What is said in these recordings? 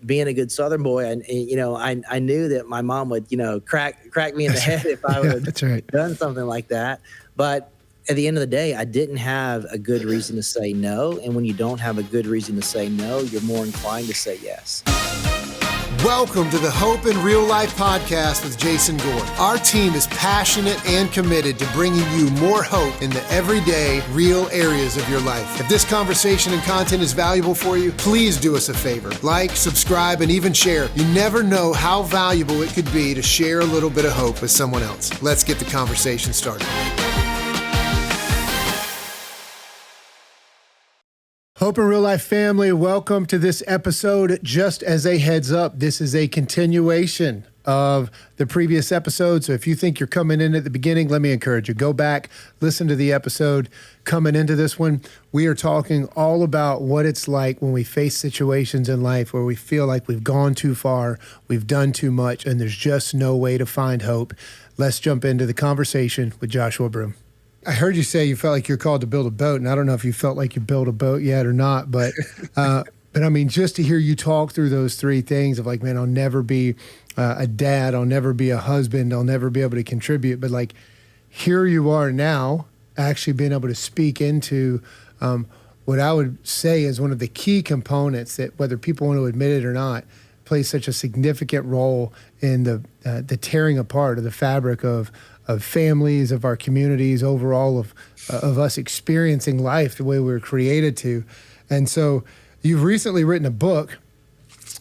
being a good Southern boy, I knew that my mom would, crack me in the head if I would have done something like that. But at the end of the day, I didn't have a good reason to say no. And when you don't have a good reason to say no, you're more inclined to say yes. Welcome to the Hope in Real Life podcast with Jason Gore. Our team is passionate and committed to bringing you more hope in the everyday, real areas of your life. If this conversation and content is valuable for you, please do us a favor. Like, subscribe, and even share. You never know how valuable it could be to share a little bit of hope with someone else. Let's get the conversation started. Hope in Real Life family, welcome to this episode. Just as a heads up, this is a continuation of the previous episode. So if you think you're coming in at the beginning, let me encourage you. Go back, listen to the episode coming into this one. We are talking all about what it's like when we face situations in life where we feel like we've gone too far, we've done too much, and there's just no way to find hope. Let's jump into the conversation with Joshua Broome. I heard you say you felt like you're called to build a boat, and I don't know if you felt like you built a boat yet or not, but I mean, just to hear you talk through those three things of like, man, I'll never be a dad, I'll never be a husband, I'll never be able to contribute, but like here you are now actually being able to speak into what I would say is one of the key components that, whether people want to admit it or not, plays such a significant role in the tearing apart of the fabric of families, of our communities, overall of us experiencing life the way we were created to. And so you've recently written a book,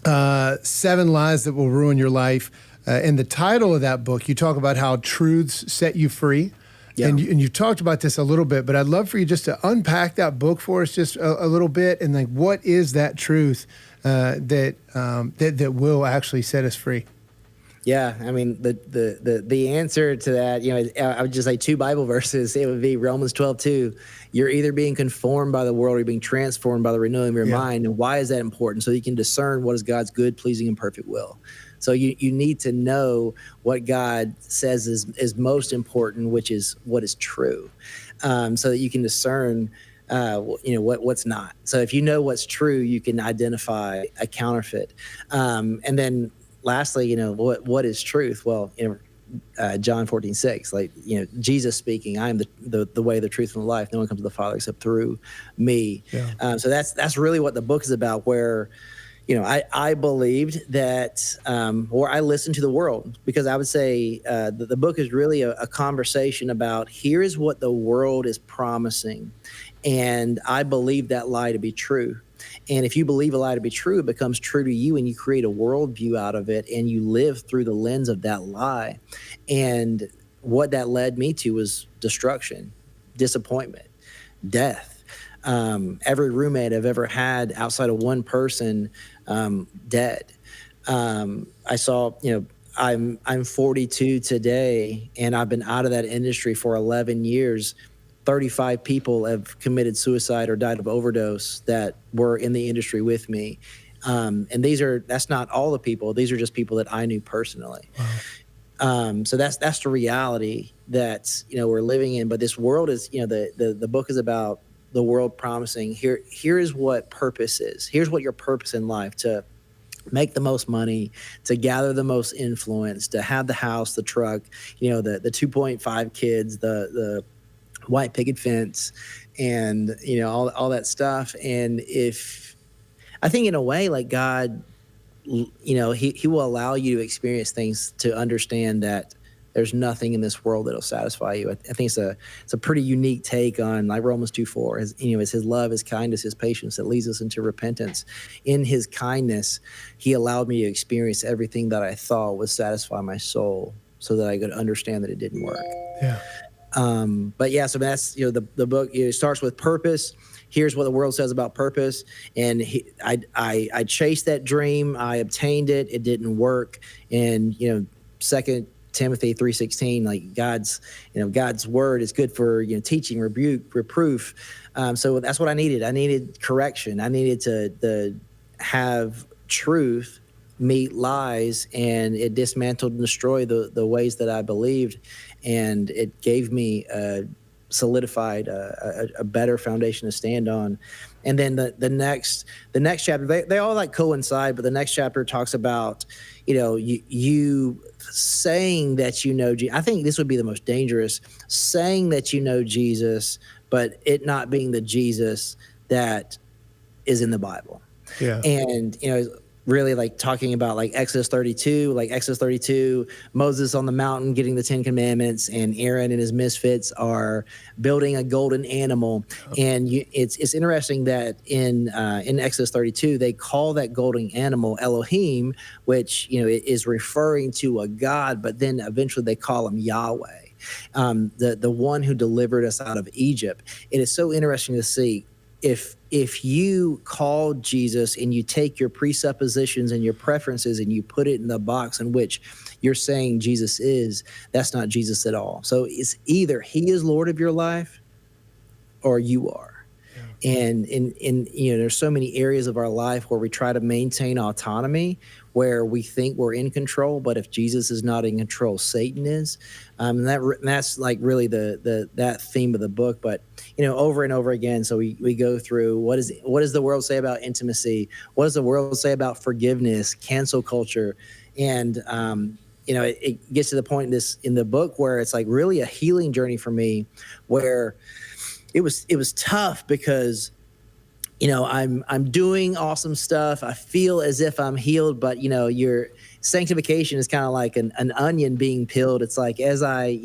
7 Lies That Will Ruin Your Life. In the title of that book, you talk about how truths set you free. Yeah. And you talked about this a little bit, but I'd love for you just to unpack that book for us just a little bit. And like, what is that truth that will actually set us free? Yeah, I mean, the answer to that, I would just say 2 Bible verses. It would be Romans 12:2. You're either being conformed by the world or you're being transformed by the renewing of your mind. And why is that important? So you can discern what is God's good, pleasing, and perfect will. So you need to know what God says is most important, which is what is true, so that you can discern what's not. So if you know what's true, you can identify a counterfeit. And then lastly, what is truth? Well, John 14:6, like, Jesus speaking, I am the way, the truth, and the life. No one comes to the Father except through me. Yeah. So that's really what the book is about, where, I believed that, or I listened to the world, because I would say the book is really a conversation about, here is what the world is promising. And I believe that lie to be true. And if you believe a lie to be true, it becomes true to you, and you create a worldview out of it, and you live through the lens of that lie. And what that led me to was destruction, disappointment, death. Every roommate I've ever had outside of one person, dead. I saw, I'm 42 today, and I've been out of that industry for 11 years. 35 people have committed suicide or died of overdose that were in the industry with me. And that's not all the people. These are just people that I knew personally. Wow. So that's the reality that, we're living in. But this world is, the book is about the world promising, here is what purpose is. Here's what your purpose in life: to make the most money, to gather the most influence, to have the house, the truck, the 2.5 kids, the white picket fence, and all that stuff. And if I think, in a way, like, God, he will allow you to experience things to understand that there's nothing in this world that'll satisfy you. I think it's a pretty unique take on, like, Romans 2:4. It's his love, his kindness, his patience that leads us into repentance. In his kindness, he allowed me to experience everything that I thought would satisfy my soul, so that I could understand that it didn't work. Yeah. But yeah, so that's, the book, it starts with purpose. Here's what the world says about purpose. And I chased that dream. I obtained it. It didn't work. And, 2 Timothy 3:16, like, God's word is good for, teaching, rebuke, reproof. So that's what I needed. I needed correction. I needed to have truth meet lies, and it dismantled and destroyed the ways that I believed. And it gave me solidified a better foundation to stand on. And then the next chapter, they all like coincide, but the next chapter talks about, you saying that I think this would be the most dangerous, saying that Jesus, but it not being the Jesus that is in the Bible. Yeah. And, really like talking about like Exodus 32, Moses on the mountain getting the 10 commandments, and Aaron and his misfits are building a golden animal. And it's interesting that in Exodus 32, they call that golden animal Elohim, which, is referring to a God, but then eventually they call him Yahweh, the one who delivered us out of Egypt. It is so interesting to see if you call Jesus and you take your presuppositions and your preferences and you put it in the box in which you're saying Jesus is, that's not Jesus at all. So it's either he is Lord of your life or you are. And there's so many areas of our life where we try to maintain autonomy, where we think we're in control, but if Jesus is not in control, Satan is. And that's like really that theme of the book. But over and over again, so we go through what does the world say about intimacy? What does the world say about forgiveness, cancel culture? And it gets to the point in the book where it's like really a healing journey for me, where it was tough because I'm doing awesome stuff. I feel as if I'm healed, but your sanctification is kind of like an onion being peeled. It's like as I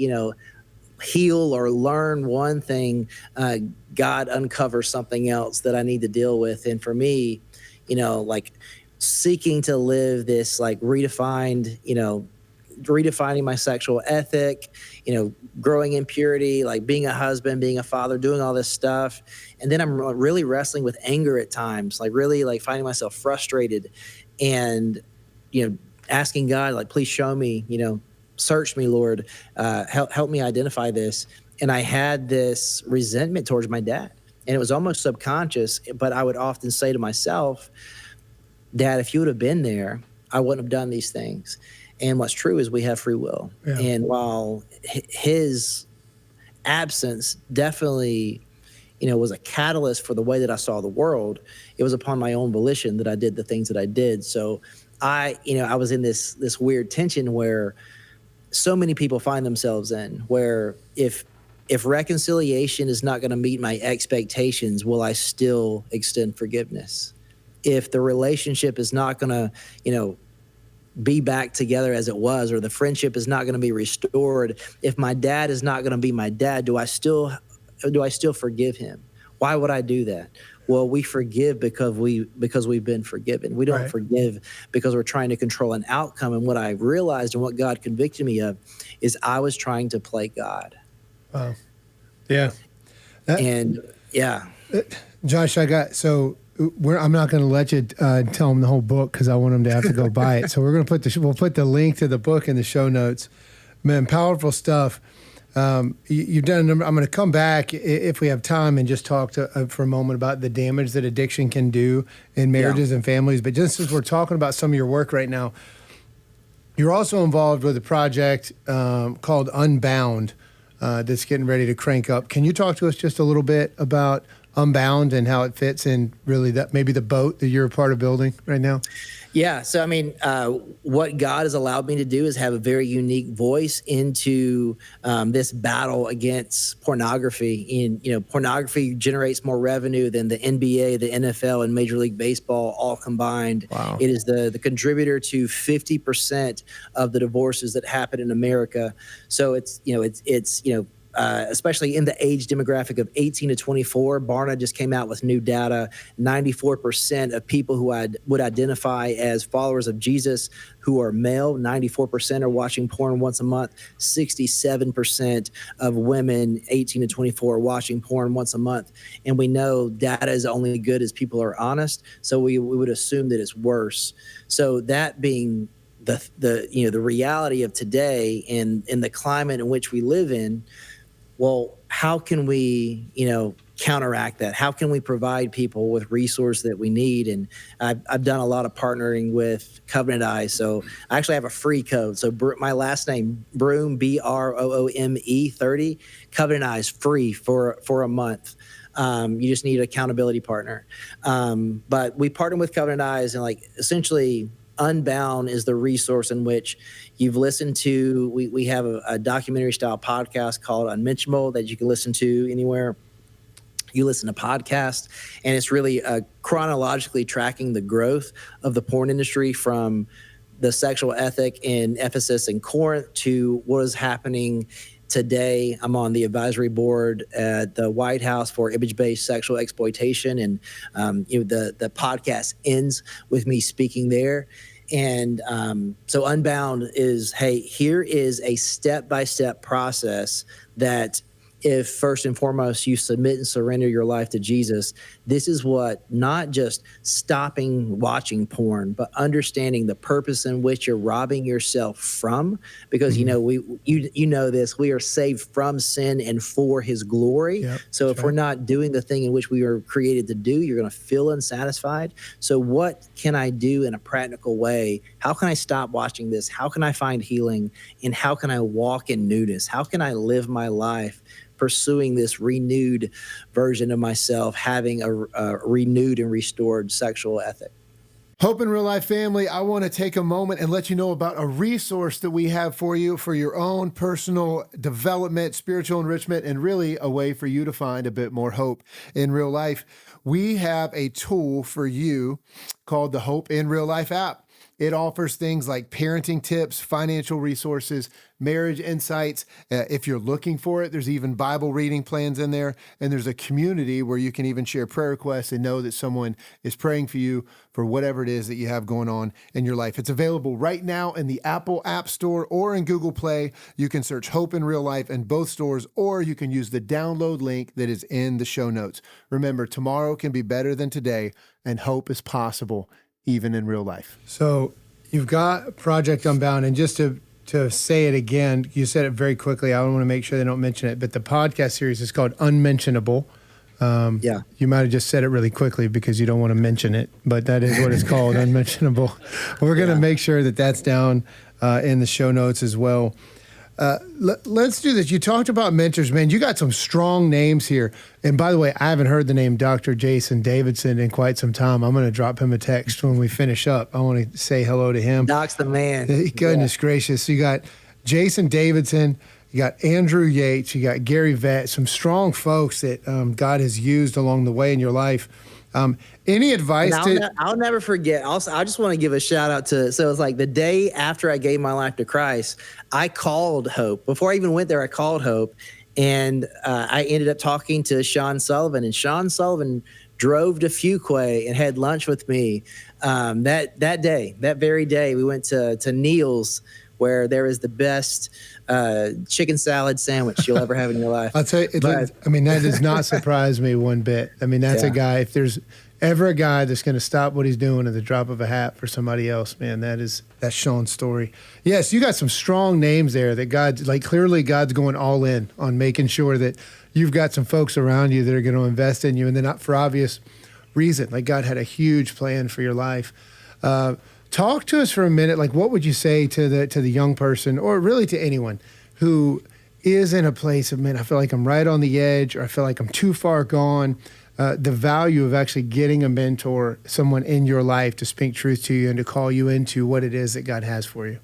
heal or learn one thing, God uncovers something else that I need to deal with. And for me, like seeking to live this like redefining my sexual ethic, growing in purity, like being a husband, being a father, doing all this stuff. And then I'm really wrestling with anger at times, like really like finding myself frustrated and, asking God, like, please show me, search me, Lord, help me identify this. And I had this resentment towards my dad, and it was almost subconscious, but I would often say to myself, Dad, if you would have been there, I wouldn't have done these things. And what's true is we have free will. Yeah. And while his absence definitely, was a catalyst for the way that I saw the world, it was upon my own volition that I did the things that I did. So I was in this weird tension where so many people find themselves in, where if reconciliation is not going to meet my expectations, will I still extend forgiveness? If the relationship is not going to, be back together as it was, or the friendship is not going to be restored, if my dad is not going to be my dad, do I still forgive him? Why would I do that? Well, we forgive because we've been forgiven. We don't forgive because we're trying to control an outcome. And what I realized and what God convicted me of is I was trying to play God. Wow. Yeah. Josh, I'm not going to let you tell them the whole book because I want them to have to go buy it. So we're going to we'll put the link to the book in the show notes. Man, powerful stuff. You've done a number. I'm going to come back if we have time and just talk for a moment about the damage that addiction can do in marriages and families. But just as we're talking about some of your work right now, you're also involved with a project called Unbound that's getting ready to crank up. Can you talk to us just a little bit about Unbound and how it fits in really maybe the boat that you're a part of building right now? Yeah. So, I mean, what God has allowed me to do is have a very unique voice into this battle against pornography. And, pornography generates more revenue than the NBA, the NFL, and Major League Baseball all combined. Wow. It is the contributor to 50% of the divorces that happen in America. So it's especially in the age demographic of 18 to 24, Barna just came out with new data. 94% of people who would identify as followers of Jesus who are male, 94% are watching porn once a month. 67% of women 18 to 24 are watching porn once a month. And we know data is only good as people are honest. So we would assume that it's worse. So that being the reality of today and the climate in which we live in, well, how can we, counteract that? How can we provide people with resources that we need? And I've done a lot of partnering with Covenant Eyes. So I actually have a free code. So my last name, Broome, Broome 30, Covenant Eyes, free for a month. You just need an accountability partner. But we partnered with Covenant Eyes, and like essentially Unbound is the resource in which you've listened to. We have a documentary style podcast called Unmentionable that you can listen to anywhere you listen to podcasts, and it's really chronologically tracking the growth of the porn industry from the sexual ethic in Ephesus and Corinth to what is happening today. I'm on the advisory board at the White House for image-based sexual exploitation, and the podcast ends with me speaking there. And so Unbound is, hey, here is a step-by-step process that if first and foremost you submit and surrender your life to Jesus, this is what, not just stopping watching porn, but understanding the purpose in which you're robbing yourself from. Because you know this, we are saved from sin and for His glory. Yep, so if we're not doing the thing in which we were created to do, you're going to feel unsatisfied. So what can I do in a practical way? How can I stop watching this? How can I find healing? And how can I walk in newness? How can I live my life pursuing this renewed version of myself, having a renewed and restored sexual ethic? Hope in Real Life family, I want to take a moment and let you know about a resource that we have for you for your own personal development, spiritual enrichment, and really a way for you to find a bit more hope in real life. We have a tool for you called the Hope in Real Life app. It offers things like parenting tips, financial resources, marriage insights. If you're looking for it, there's even Bible reading plans in there. And there's a community where you can even share prayer requests and know that someone is praying for you for whatever it is that you have going on in your life. It's available right now in the Apple App Store or in Google Play. You can search Hope in Real Life in both stores, or you can use the download link that is in the show notes. Remember, tomorrow can be better than today, and hope is possible even in real life. So you've got Project Unbound, and just to say it again, you said it very quickly. I want to make sure they don't mention it, but the podcast series is called Unmentionable. You might have just said it really quickly because you don't want to mention it, but that is what it's called, Unmentionable. We're going to make sure that that's down in the show notes as well. Let's do this. You talked about mentors, man. You got some strong names here. And by the way, I haven't heard the name Dr. Jason Davidson in quite some time. I'm going to drop him a text when we finish up. I want to say hello to him. Doc's the man. Goodness gracious. You got Jason Davidson, you got Andrew Yates, you got Gary Vett, some strong folks that God has used along the way in your life. Any advice? I'll never forget. Also, I just want to give a shout out to, so it's like the day after I gave my life to Christ, I called Hope. Before I even went there, I called Hope, and I ended up talking to Sean Sullivan, and Sean Sullivan drove to Fuquay and had lunch with me. That very day, we went to Neil's, where there is the best chicken salad sandwich you'll ever have in your life. I'll tell you, that does not surprise me one bit. I mean, that's a guy, if there's ever a guy that's going to stop what he's doing at the drop of a hat for somebody else, man, that's Sean's story. Yes, you got some strong names there that clearly God's going all in on making sure that you've got some folks around you that are going to invest in you, and they're not for obvious reason. Like, God had a huge plan for your life. Talk to us for a minute. Like, what would you say to the young person, or really to anyone who is in a place of, man, I feel like I'm right on the edge, or I feel like I'm too far gone? The value of actually getting a mentor, someone in your life to speak truth to you and to call you into what it is that God has for you.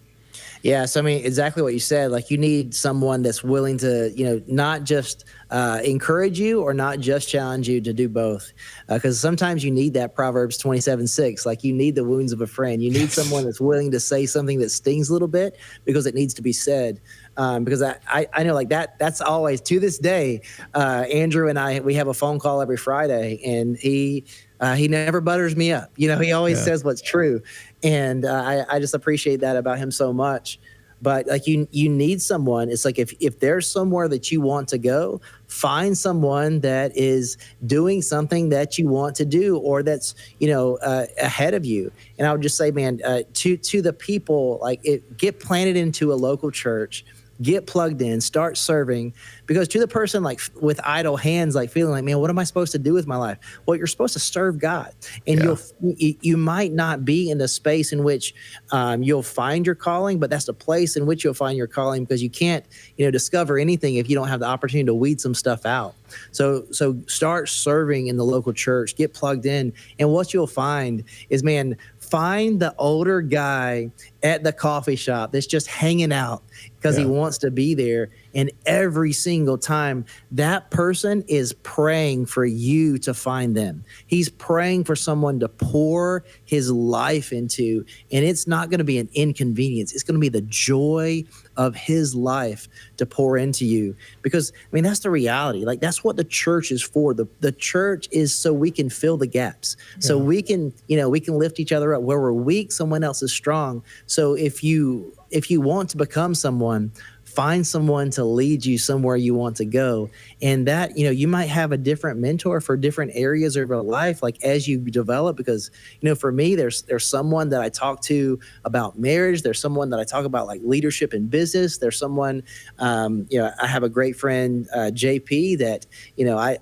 Yeah, so I mean, exactly what you said. Like, you need someone that's willing to, not just encourage you or not just challenge you, to do both. Because sometimes you need that Proverbs 27:6. Like, you need the wounds of a friend. You need someone that's willing to say something that stings a little bit because it needs to be said. Because I know, like, that's always, to this day, Andrew and I, we have a phone call every Friday, and he never butters me up. He always says what's true. And I just appreciate that about him so much. But like, you need someone. It's like, if there's somewhere that you want to go, find someone that is doing something that you want to do, or that's, ahead of you. And I would just say, man, to the people, like, get planted into a local church get plugged in, start serving. Because to the person like with idle hands, like feeling like, man, what am I supposed to do with my life? Well, you're supposed to serve God, and you might not be in the space in which you'll find your calling, but that's the place in which you'll find your calling, because you can't, discover anything if you don't have the opportunity to weed some stuff out. So start serving in the local church, get plugged in, and what you'll find is, man, find the older guy at the coffee shop that's just hanging out because he wants to be there. And every single time, that person is praying for you to find them. He's praying for someone to pour his life into, and it's not going to be an inconvenience. It's going to be the joy of his life to pour into you. Because, that's the reality. Like, that's what the church is for. The church is so we can fill the gaps. So we can, we can lift each other up. Where we're weak, someone else is strong. So if you want to become someone, find someone to lead you somewhere you want to go. And that, you might have a different mentor for different areas of your life, like as you develop, because, for me, there's someone that I talk to about marriage. There's someone that I talk about like leadership in business. There's someone, I have a great friend, JP, that,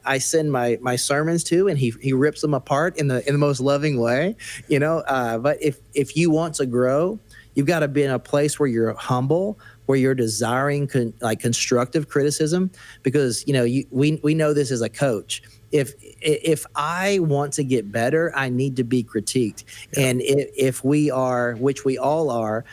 I send my sermons to, and he rips them apart in the most loving way, but if you want to grow, you've got to be in a place where you're humble, where you're desiring constructive criticism, because we know this as a coach. If I want to get better, I need to be critiqued. And if we are, which we all are,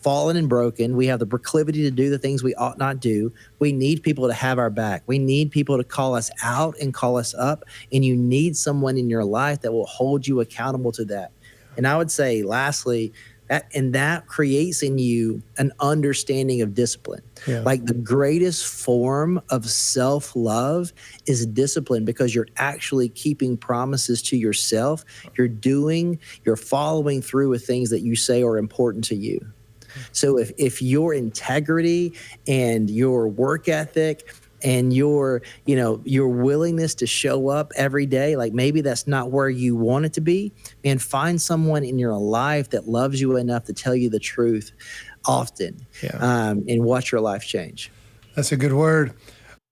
fallen and broken, we have the proclivity to do the things we ought not do. We need people to have our back. We need people to call us out and call us up. And you need someone in your life that will hold you accountable to that. And I would say, lastly, that creates in you an understanding of discipline. Like, the greatest form of self-love is discipline, because you're actually keeping promises to yourself. You're following through with things that you say are important to you. So if your integrity and your work ethic and your willingness to show up every day, like maybe that's not where you want it to be, and find someone in your life that loves you enough to tell you the truth often, and watch your life change. That's a good word.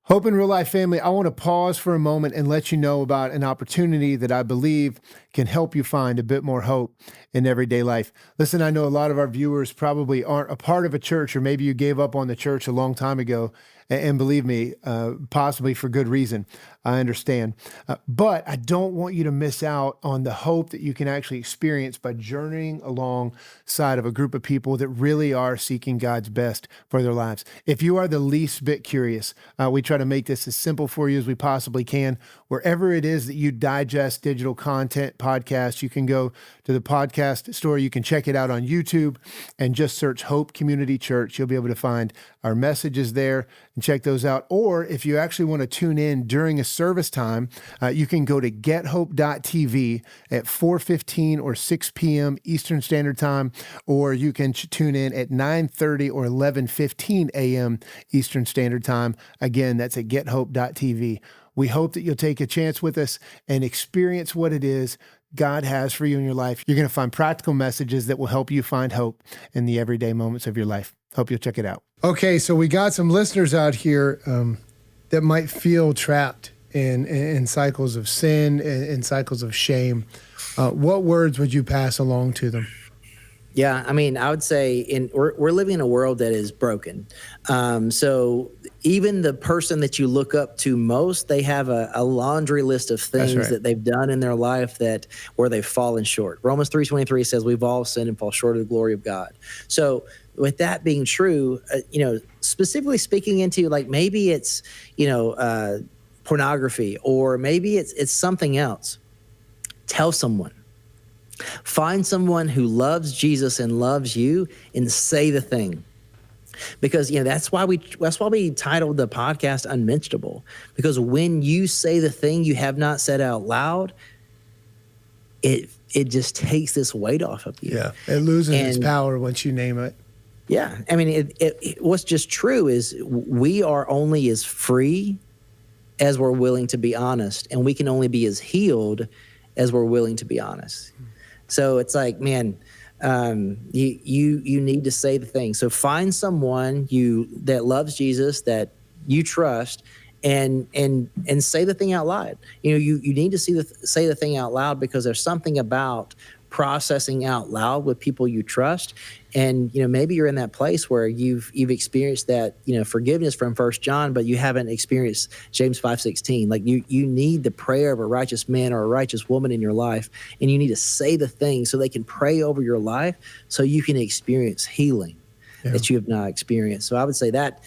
Hope in Real Life family, I want to pause for a moment and let you know about an opportunity that I believe can help you find a bit more hope in everyday life. Listen, I know a lot of our viewers probably aren't a part of a church, or maybe you gave up on the church a long time ago. And believe me, possibly for good reason. I understand. But I don't want you to miss out on the hope that you can actually experience by journeying alongside of a group of people that really are seeking God's best for their lives. If you are the least bit curious, we try to make this as simple for you as we possibly can. Wherever it is that you digest digital content, podcasts, you can go to the podcast store. You can check it out on YouTube and just search Hope Community Church. You'll be able to find our messages there and check those out. Or if you actually want to tune in during a service time, you can go to gethope.tv at 4:15 or 6 p.m. Eastern Standard Time, or you can tune in at 9:30 or 11:15 a.m. Eastern Standard Time. Again, that's at gethope.tv. We hope that you'll take a chance with us and experience what it is God has for you in your life. You're going to find practical messages that will help you find hope in the everyday moments of your life. Hope you'll check it out. Okay, so we got some listeners out here that might feel trapped in cycles of sin and cycles of shame. What words would you pass along to them? Yeah, I would say we're living in a world that is broken. So even the person that you look up to most, they have a laundry list of things that they've done in their life where they've fallen short. Romans 3:23 says we've all sinned and fall short of the glory of God. So with that being true, specifically speaking into like maybe it's pornography, or maybe it's something else. Tell someone. Find someone who loves Jesus and loves you, and say the thing. Because that's why we titled the podcast Unmentionable. Because when you say the thing you have not said out loud, it just takes this weight off of you. Yeah, it loses its power once you name it. Yeah, what's just true is we are only as free as we're willing to be honest, and we can only be as healed as we're willing to be honest. So it's like, man, You need to say the thing. So find someone that loves Jesus, that you trust, and say the thing out loud. You need to say the thing out loud, because there's something about processing out loud with people you trust. And maybe you're in that place where you've experienced that forgiveness from 1 John, but you haven't experienced James 5:16. Like you need the prayer of a righteous man or a righteous woman in your life, and you need to say the thing so they can pray over your life, so you can experience healing that you have not experienced. So I would say that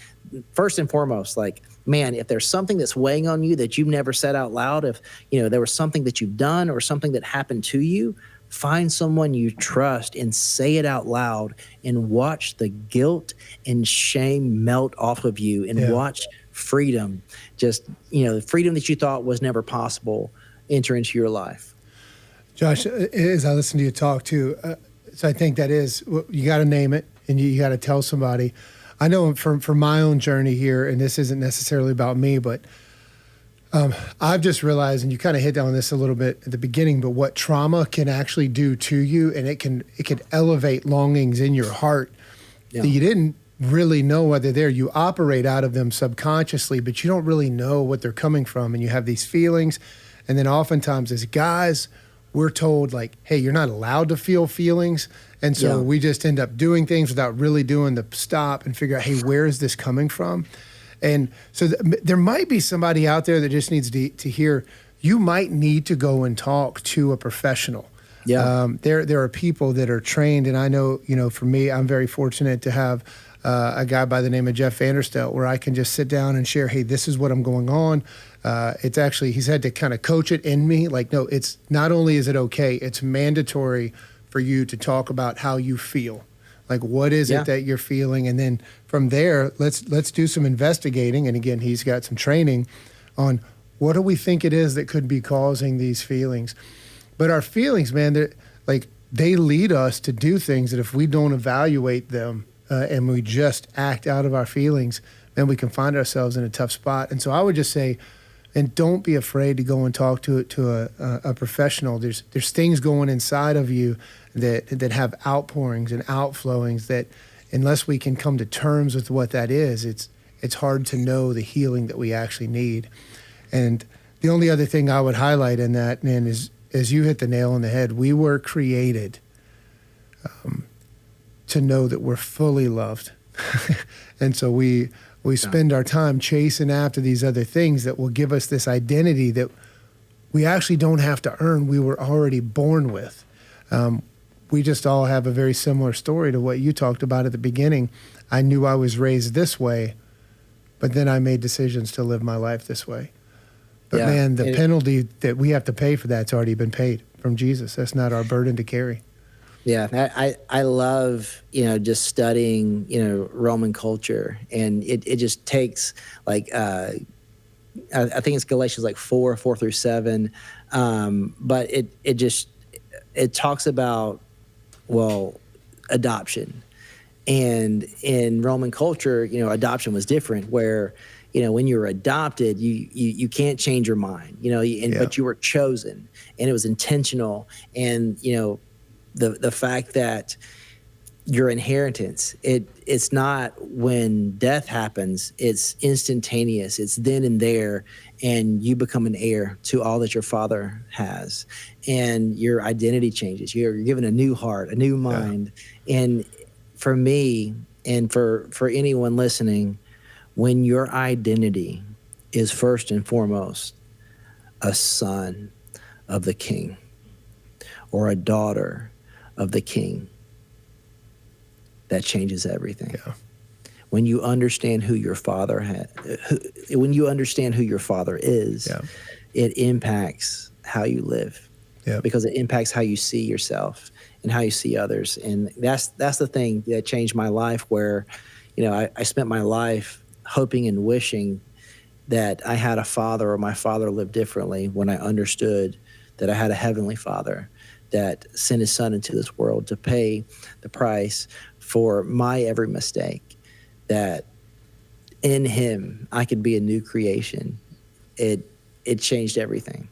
first and foremost, like, man, if there's something that's weighing on you that you've never said out loud, if there was something that you've done or something that happened to you, find someone you trust and say it out loud, and watch the guilt and shame melt off of you, and watch freedom, just the freedom that you thought was never possible, enter into your life. Josh, as I listen to you talk too, so I think that is, you got to name it, and you got to tell somebody. I know from my own journey here, and this isn't necessarily about me, but I've just realized, and you kind of hit on this a little bit at the beginning, but what trauma can actually do to you, and it can elevate longings in your heart that you didn't really know whether they're there. You operate out of them subconsciously, but you don't really know what they're coming from, and you have these feelings. And then oftentimes as guys, we're told like, hey, you're not allowed to feel feelings. And so we just end up doing things without really doing the stop and figure out, hey, where is this coming from? And so there might be somebody out there that just needs to hear, you might need to go and talk to a professional. There are people that are trained, and I know, for me, I'm very fortunate to have a guy by the name of Jeff Vanderstelt, where I can just sit down and share, hey, this is what I'm going on. It's actually, he's had to kind of coach it in me. Like, no, it's not only is it okay, it's mandatory for you to talk about how you feel. Like, what is it that you're feeling? And then from there, let's do some investigating. And again, he's got some training on what do we think it is that could be causing these feelings. But our feelings, man, they lead us to do things that if we don't evaluate them and we just act out of our feelings, then we can find ourselves in a tough spot. And so I would just say, and don't be afraid to go and talk to a professional. There's things going inside of you that have outpourings and outflowings that, unless we can come to terms with what that is, it's hard to know the healing that we actually need. And the only other thing I would highlight in that, man, is, as you hit the nail on the head, we were created to know that we're fully loved. And so we spend our time chasing after these other things that will give us this identity that we actually don't have to earn. We were already born with. We just all have a very similar story to what you talked about at the beginning. I knew I was raised this way, but then I made decisions to live my life this way. But man, the penalty that we have to pay for that's already been paid from Jesus. That's not our burden to carry. Yeah, I love, just studying, Roman culture, and it just takes like, I think it's Galatians like 4:4-7, but it talks about, adoption. And in Roman culture, adoption was different, where, when you were adopted, you can't change your mind, but you were chosen, and it was intentional. And, the fact that your inheritance, it's not when death happens, it's instantaneous. It's then and there, and you become an heir to all that your father has, and your identity changes. You're given a new heart, a new mind. And for me, and for anyone listening, when your identity is first and foremost a son of the King or a daughter of the King, that changes everything. When you understand who your father when you understand who your father is, it impacts how you live, because it impacts how you see yourself and how you see others. And that's the thing that changed my life, where, I spent my life hoping and wishing that I had a father, or my father lived differently, when I understood that I had a heavenly Father that sent his son into this world to pay the price for my every mistake, that in him I could be a new creation. It changed everything.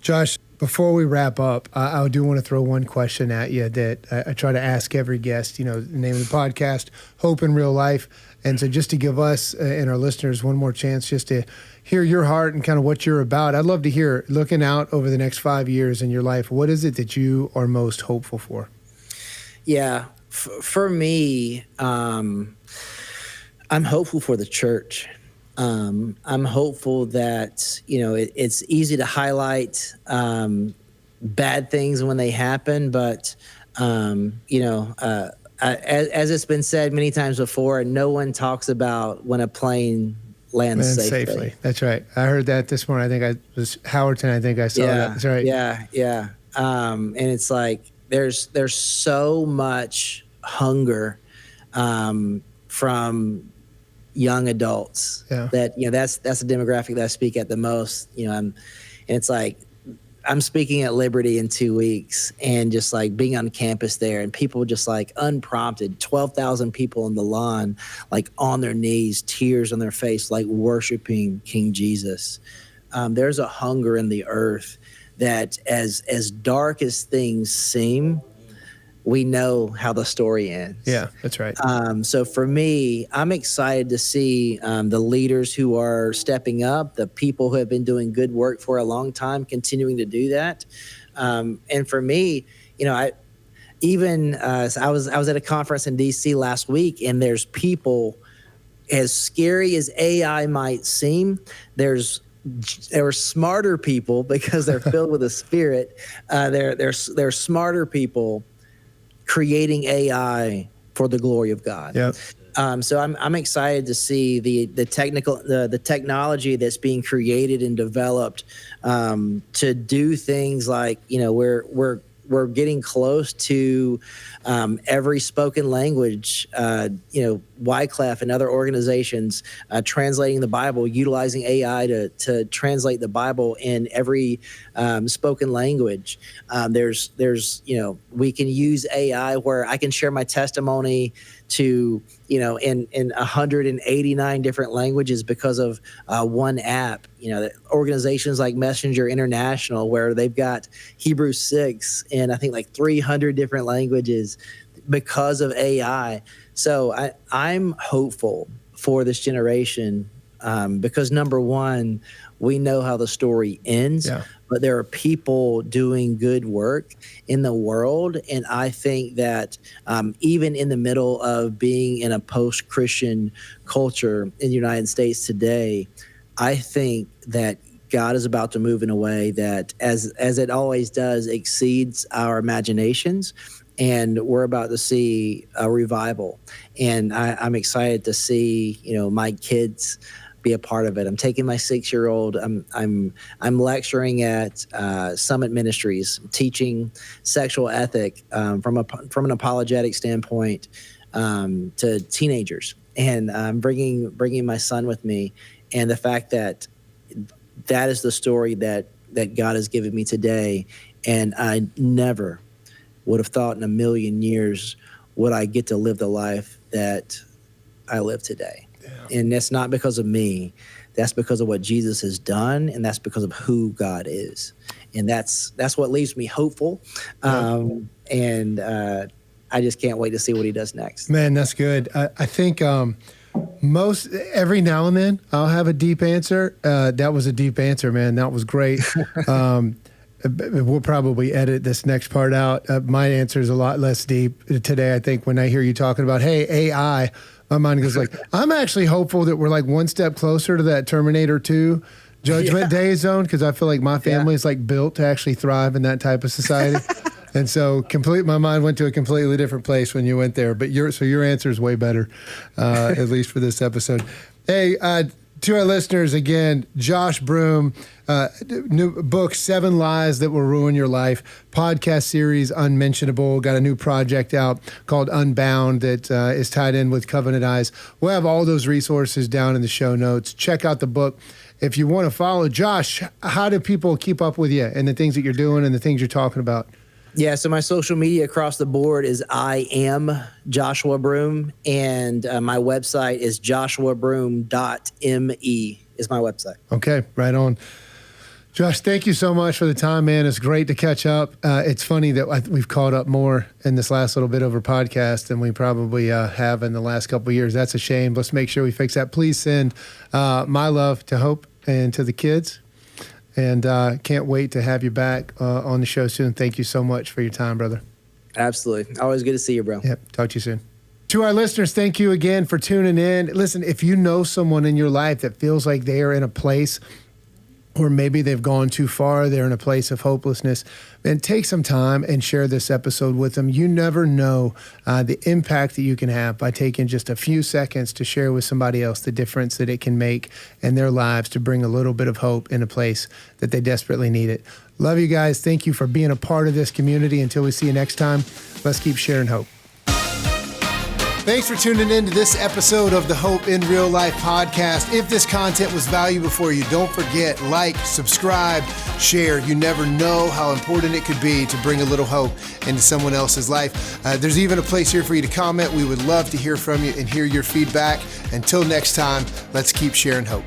Josh, Before we wrap up, I do want to throw one question at you that I try to ask every guest. You know, the name of the podcast, Hope in Real Life. And so just to give us and our listeners one more chance just to hear your heart and kind of what you're about, I'd love to hear, looking out over the next 5 years in your life, what is it that you are most hopeful for? Yeah, for me, I'm hopeful for the church. I'm hopeful that, it's easy to highlight bad things when they happen, but, as it's been said many times before, no one talks about when a plane lands safely. That's right. I heard that this morning. I think I was Howerton. I think I saw that. That's right. Yeah. And it's like there's so much hunger from young adults that that's a demographic that I speak at the most. And it's like I'm speaking at Liberty in 2 weeks, and just like being on campus there, and people just like unprompted, 12,000 people on the lawn, like on their knees, tears on their face, like worshiping King Jesus. There's a hunger in the earth that, as dark as things seem, we know how the story ends. Yeah, that's right. So for me, I'm excited to see the leaders who are stepping up, the people who have been doing good work for a long time, continuing to do that. And for me, I was at a conference in DC last week, and there's people, as scary as AI might seem, there are smarter people because they're filled with the Spirit. They're smarter people creating AI for the glory of God. Yep. So I'm excited to see the technology that's being created and developed to do things like, we're getting close to every spoken language, Wyclef and other organizations translating the Bible, utilizing AI to translate the Bible in every spoken language. There's we can use AI where I can share my testimony to, in 189 different languages because of one app. Organizations like Messenger International, where they've got Hebrew 6 in I think like 300 different languages because of AI. So I'm hopeful for this generation because, number one, we know how the story ends, but there are people doing good work in the world. And I think that even in the middle of being in a post-Christian culture in the United States today, I think that God is about to move in a way that, as it always does, exceeds our imaginations. And we're about to see a revival. And I'm excited to see, my kids be a part of it. I'm taking my 6-year-old. I'm lecturing at Summit Ministries, teaching sexual ethic from an apologetic standpoint to teenagers, and I'm bringing my son with me. And the fact that is the story that God has given me today, and I never would have thought in a million years would I get to live the life that I live today. Yeah. And that's not because of me. That's because of what Jesus has done, and that's because of who God is. And that's what leaves me hopeful. And I just can't wait to see what he does next. Man, that's good. I think every now and then I'll have a deep answer. That was a deep answer, man. That was great. We'll probably edit this next part out. My answer is a lot less deep today. I think when I hear you talking about, hey, AI, my mind goes like, I'm actually hopeful that we're like one step closer to that Terminator 2 Judgment Day zone, because I feel like my family is like built to actually thrive in that type of society. And so my mind went to a completely different place when you went there. But your answer is way better, at least for this episode. Hey, to our listeners, again, Josh Broome, new book, 7 Lies That Will Ruin Your Life, podcast series, Unmentionable, got a new project out called Unbound that is tied in with Covenant Eyes. We'll have all those resources down in the show notes. Check out the book. If you want to follow Josh, how do people keep up with you and the things that you're doing and the things you're talking about? Yeah, so my social media across the board is I am Joshua Broome, and my website is joshuabroome.me is my website. Okay, right on. Josh, thank you so much for the time, man. It's great to catch up. It's funny that we've caught up more in this last little bit over podcast than we probably have in the last couple of years. That's a shame. Let's make sure we fix that. Please send my love to Hope and to the kids. And can't wait to have you back on the show soon. Thank you so much for your time, brother. Absolutely. Always good to see you, bro. Yep. Talk to you soon. To our listeners, thank you again for tuning in. Listen, if you know someone in your life that feels like they are in a place, or maybe they've gone too far, they're in a place of hopelessness, then take some time and share this episode with them. You never know the impact that you can have by taking just a few seconds to share with somebody else the difference that it can make in their lives to bring a little bit of hope in a place that they desperately need it. Love you guys. Thank you for being a part of this community. Until we see you next time, let's keep sharing hope. Thanks for tuning in to this episode of the Hope in Real Life podcast. If this content was valuable for you, don't forget, like, subscribe, share. You never know how important it could be to bring a little hope into someone else's life. There's even a place here for you to comment. We would love to hear from you and hear your feedback. Until next time, let's keep sharing hope.